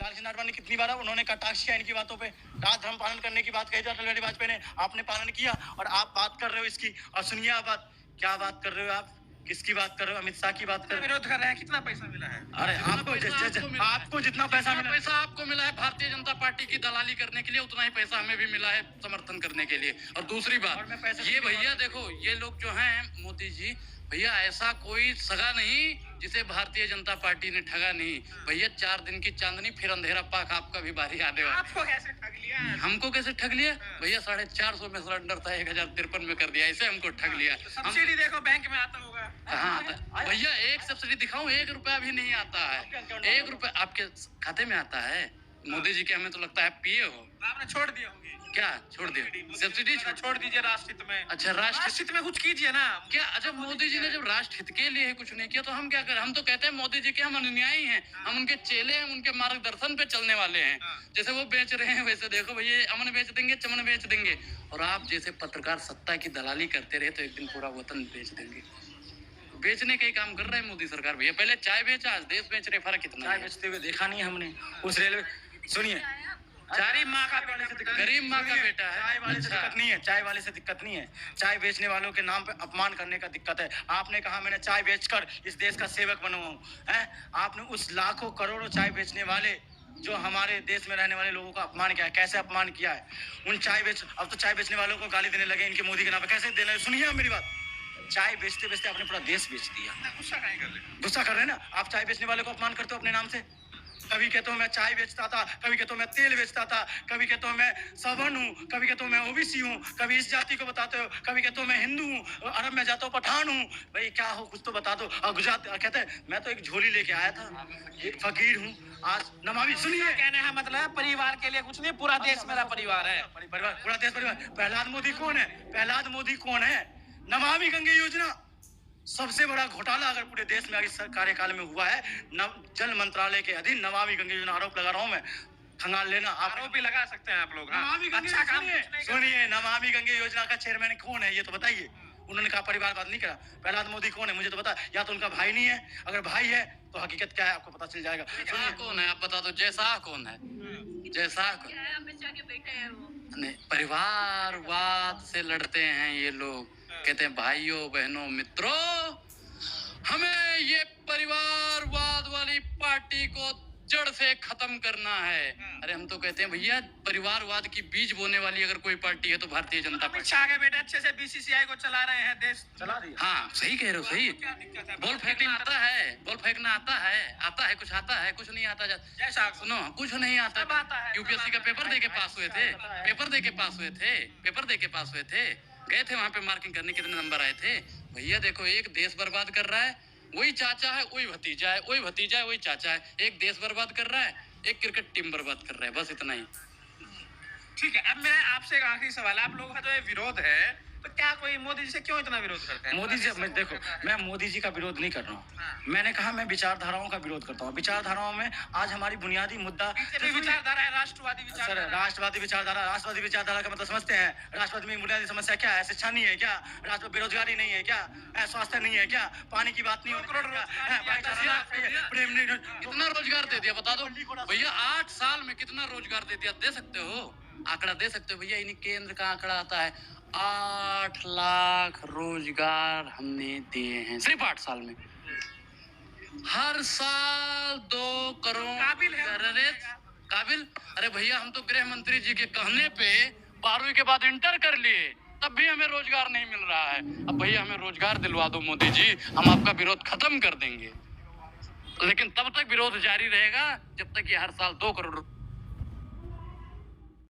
लालकृष्ण आडवाणी कितनी बार उन्होंने कटाक्ष किया इनकी बातों पे, राजधर्म पालन करने की बात कही थी अटल बिहारी वाजपेयी ने, आपने पालन किया और आप बात कर रहे हो इसकी। और सुनिए आप बात, क्या बात कर रहे हो आप, किसकी बात कर रहे हो? अमित शाह की बात कर रहे हो। विरोध कर रहे हैं, कितना पैसा मिला है? अरे आपको जितना पैसा मिला, पैसा आपको मिला है भारतीय जनता पार्टी की दलाली करने के लिए, उतना ही पैसा हमें भी मिला है समर्थन करने के लिए। और दूसरी बात, ये भैया देखो, ये लोग जो हैं मोदी जी, भैया ऐसा कोई सगा नहीं जिसे भारतीय जनता पार्टी ने ठगा नहीं। भैया 4 दिन की चांदनी फिर अंधेरा पाक, आपका भी बारी आने वाला। आपको कैसे ठग लिया? हमको कैसे ठग लिया भैया? 450 में सिलेंडर था, 1053 में कर दिया, ऐसे हमको ठग लिया। सब्सिडी देखो बैंक में आता होगा। कहाँ आता है भैया? एक सब्सिडी दिखाऊं, 1 रुपया भी नहीं आता है। 1 रुपया आपके खाते में आता है? मोदी जी के हमें तो लगता है पिए हो। आपने छोड़ दिया होगी। क्या छोड़ दिया? सब्सिडी छोड़ दीजिए राष्ट्र हित में। अच्छा, राष्ट्र हित में कुछ कीजिए ना। क्या? अच्छा, मोदी जी ने जब राष्ट्र हित के लिए कुछ नहीं किया तो हम क्या करें? हम तो कहते हैं मोदी जी के हम अनुयायी हैं, हम उनके चेले हैं, उनके मार्गदर्शन पे चलने वाले हैं। जैसे वो बेच रहे हैं वैसे देखो भैया, अमन बेच देंगे, चमन बेच देंगे। और आप जैसे पत्रकार सत्ता की दलाली करते रहे तो एक दिन पूरा वतन बेच देंगे। बेचने का ही काम कर रहे हैं मोदी सरकार भैया। पहले चाय बेचा, आज देश बेच रहे। फर्क कितना? चाय बेचते हुए देखा नहीं हमने उस रेलवे। सुनिए, गरीब माँ का बेटा है। चाय वाले से दिक्कत नहीं है, चाय वाले से दिक्कत नहीं है, चाय बेचने वालों के नाम पे अपमान करने का दिक्कत है। आपने कहा मैंने चाय बेचकर इस देश का सेवक बना हूं, हैं? आपने उस लाखों करोड़ों चाय बेचने वाले जो हमारे देश में रहने वाले लोगों का अपमान किया है। कैसे अपमान किया है? उन अब तो चाय बेचने वालों को गाली देने लगे इनके मोदी के नाम पे। कैसे देने? सुनिए मेरी बात, चाय बेचते बेचते आपने पूरा देश बेच दिया। गुस्सा कर रहे हैं ना आप? चाय बेचने वाले को अपमान करते हो अपने नाम से। कभी कहते हो मैं चाय बेचता था, कभी कहते हो मैं तेल बेचता था, कभी कहते हो मैं सवर्ण हूँ, कभी कहते हो मैं ओबीसी हूँ, कभी इस जाति को बताते हो, कभी कहते हो मैं हिंदू हूँ, अरब में जाता हूँ पठान हूँ। भाई क्या हो, कुछ तो बता दो। और गुजरात कहते हैं मैं तो एक झोली लेके आया था, एक फकीर हूँ। आज नमामि, सुनिए कहने का मतलब परिवार के लिए कुछ नहीं, पूरा देश मेरा परिवार है। परिवार, पूरा देश परिवार। प्रहलाद मोदी कौन है? प्रहलाद मोदी कौन है? नमामि गंगे योजना सबसे बड़ा घोटाला अगर पूरे देश में इस कार्यकाल में हुआ है। जल मंत्रालय के अधीन नमामि गंगे योजना, आरोप लगा रहा हूं मैं, खंगाल लेना। आरोप भी लगा सकते हैं आप लोग। अच्छा काम सुनिए, नमामि गंगे योजना का चेयरमैन कौन है ये तो बताइए। उन्होंने कहा परिवारवाद नहीं करा। प्रहलाद मोदी कौन है मुझे तो बता। या तो उनका भाई नहीं है, अगर भाई है तो हकीकत क्या है आपको पता चल जाएगा। सुनिए, कौन है आप बता दो। जयशाह कौन है? जयशाह अमित शाह के बेटे हैं वो। नहीं, परिवारवाद से लड़ते हैं ये लोग। कहते हैं भाइयों बहनों मित्रों, हमें ये परिवारवाद वाली पार्टी को जड़ से खत्म करना है। अरे हम तो कहते हैं भैया, परिवारवाद की बीज बोने वाली अगर कोई पार्टी है तो भारतीय जनता पार्टी। शाह के बेटे अच्छे से बीसीसीआई को चला रहे हैं, देश चला दिया। हाँ सही कह रहे हो, सही। बॉल फेंकना आता है, बॉल फेंकना आता है कुछ आता है, कुछ नहीं आता। जैसा सुनो, कुछ नहीं आता। यूपीएससी का पेपर दे के पास हुए थे, पेपर दे के पास हुए थे, गए थे वहां पे मार्किंग करने, कितने नंबर आए थे। भैया देखो, एक देश बर्बाद कर रहा है वही चाचा है, वही भतीजा है, वही भतीजा है, वही चाचा है। एक देश बर्बाद कर रहा है, एक क्रिकेट टीम बर्बाद कर रहा है, बस इतना ही। ठीक है, अब मैं आपसे एक आखिरी सवाल। आप लोगों का जो ये विरोध है, तो क्या कोई मोदी जी से क्यों इतना विरोध करते हैं? मोदी जी, मैं देखो, मैं मोदी जी का विरोध नहीं कर रहा हूँ। मैंने कहा मैं विचारधाराओं का विरोध करता हूँ। विचारधाराओं में आज हमारी बुनियादी मुद्दा विचारधारा है राष्ट्रवादी विचारधारा। राष्ट्रवादी विचारधारा का मतलब समझते हैं? राष्ट्रवादी में बुनियादी समस्या क्या है? शिक्षा नहीं है क्या? बेरोजगारी नहीं है क्या? स्वास्थ्य नहीं है क्या? पानी की बात नहीं होती? प्रेम नहीं? कितना रोजगार दे दिया बता दो भैया? 8 साल में कितना रोजगार दे दिया? दे सकते हो आंकड़ा? दे सकते हो भैया? इन्हीं केंद्र का आंकड़ा आता है, 8 लाख रोजगार हमने दिए हैं सिर्फ 8 साल में। हर साल 2 करोड़। काबिल? अरे भैया, हम तो गृह मंत्री जी के कहने पे 12वीं के बाद इंटर कर लिए, तब भी हमें रोजगार नहीं मिल रहा है। अब भैया हमें रोजगार दिलवा दो मोदी जी, हम आपका विरोध खत्म कर देंगे। लेकिन तब तक विरोध जारी रहेगा जब तक ये हर साल 2 करोड़